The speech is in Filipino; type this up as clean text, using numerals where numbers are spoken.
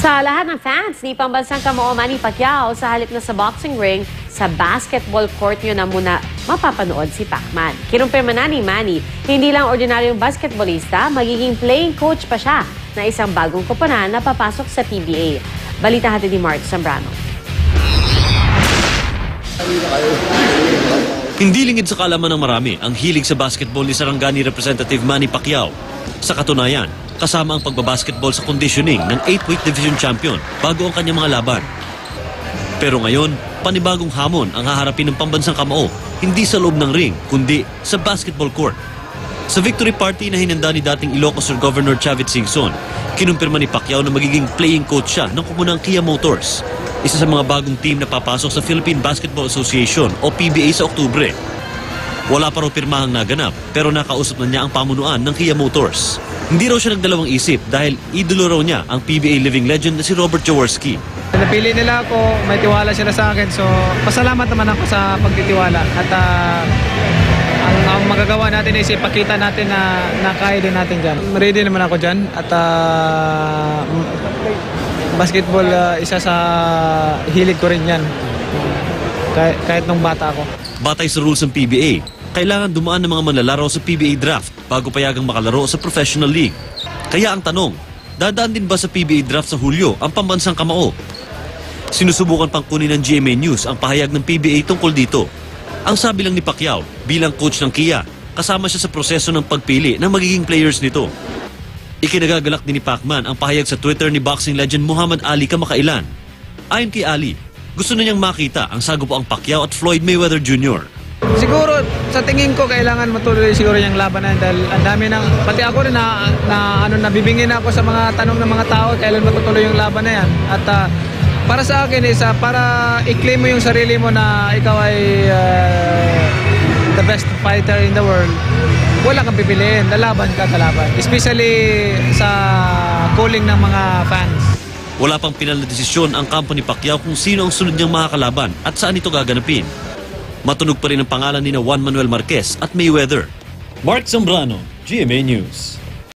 Sa lahat ng fans ni pambansang kamao Manny Pacquiao, sa halip na sa boxing ring, sa basketball court nyo na muna mapapanood si Pacman. Kinumpirma na ni Manny, hindi lang ordinaryong basketballista, magiging playing coach pa siya na isang bagong koponan na papasok sa PBA. Balita natin ni Mark Zambrano. Hindi lingid sa kaalaman ng marami ang hilig sa basketball ni Sarangani Representative Manny Pacquiao. Sa katunayan, kasama ang pagbabasketball sa conditioning ng 8-weight division champion bago ang kanyang mga laban. Pero ngayon, panibagong hamon ang haharapin ng pambansang kamao, hindi sa loob ng ring, kundi sa basketball court. Sa victory party na hinanda ni dating Ilocos Sur Governor Chavit Singson, kinumpirma ni Pacquiao na magiging playing coach siya ng kumunang Kia Motors, isa sa mga bagong team na papasok sa Philippine Basketball Association o PBA sa Oktubre. Wala pa raw pirmahang naganap pero nakausap na niya ang pamunuan ng Kia Motors. Hindi raw siya nagdalawang isip dahil idolo raw niya ang PBA living legend na si Robert Jaworski. Napili nila ako, may tiwala sila sa akin, so pasalamat naman ako sa pagtitiwala. At ang magagawa natin is ipakita natin na kaya din natin dyan. Ready naman ako dyan at basketball isa sa hilig ko rin yan. Kahit nung bata ako. Batay sa rules ng PBA, kailangan dumaan ng mga manlalaro sa PBA draft bago payagang makalaro sa professional league. Kaya ang tanong, dadaan din ba sa PBA draft sa Hulyo ang pambansang kamao? Sinusubukan pang kunin ng GMA News ang pahayag ng PBA tungkol dito. Ang sabi lang ni Pacquiao, bilang coach ng Kia, kasama siya sa proseso ng pagpili ng magiging players nito. Ikinagagalak din ni Pacman ang pahayag sa Twitter ni boxing legend Muhammad Ali kamakailan. Ayon kay Ali, gusto na niyang makita ang sagupoang Pacquiao at Floyd Mayweather Jr. Siguro, sa tingin ko, kailangan matuloy siguro yung laban na yun dahil ang dami ng, pati ako rin nabibingin ako sa mga tanong ng mga tao, kailan matutuloy yung laban na yan. At para sa akin, para i-claim mo yung sarili mo na ikaw ay the best fighter in the world, wala kang pipiliin, lalaban ka kalaban. Especially sa calling ng mga fans. Wala pang pinal na desisyon ang kampo ni Pacquiao kung sino ang sunod niyang makakalaban at saan ito gaganapin. Matunog pa rin ang pangalan ni Juan Manuel Marquez at Mayweather. Mark Zambrano, GMA News.